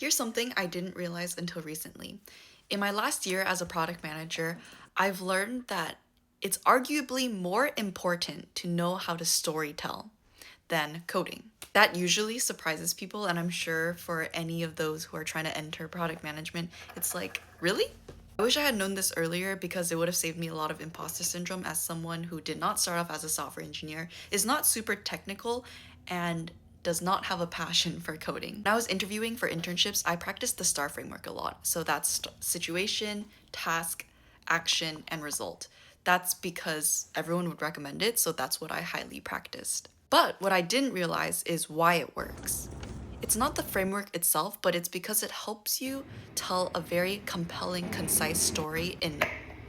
Here's something I didn't realize until recently. In my last year as a product manager, I've learned that it's arguably more important to know how to storytell than coding. That usually surprises people, and I'm sure for any of those who are trying to enter product management, it's like, really? I wish I had known this earlier because it would have saved me a lot of imposter syndrome as someone who did not start off as a software engineer, is not super technical, and does not have a passion for coding. When I was interviewing for internships, I practiced the STAR framework a lot. So that's situation, task, action, and result. That's because everyone would recommend it, so that's what I highly practiced. But what I didn't realize is why it works. It's not the framework itself, but it's because it helps you tell a very compelling, concise story in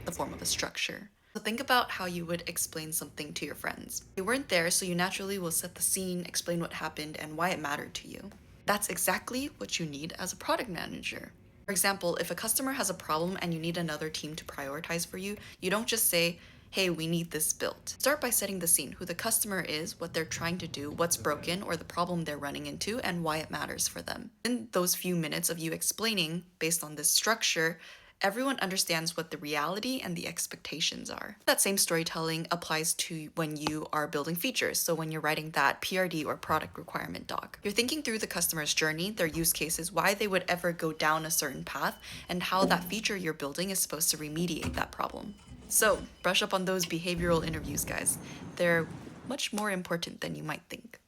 the form of a structure. So think about how you would explain something to your friends. They weren't there, so you naturally will set the scene, explain what happened, and why it mattered to you. That's exactly what you need as a product manager. For example, if a customer has a problem and you need another team to prioritize for you, you don't just say, hey, we need this built. Start by setting the scene, who the customer is, what they're trying to do, what's broken, or the problem they're running into, and why it matters for them. In those few minutes of you explaining, based on this structure, everyone understands what the reality and the expectations are. That same storytelling applies to when you are building features. So when you're writing that PRD or product requirement doc, you're thinking through the customer's journey, their use cases, why they would ever go down a certain path, and how that feature you're building is supposed to remediate that problem. So brush up on those behavioral interviews, guys. They're much more important than you might think.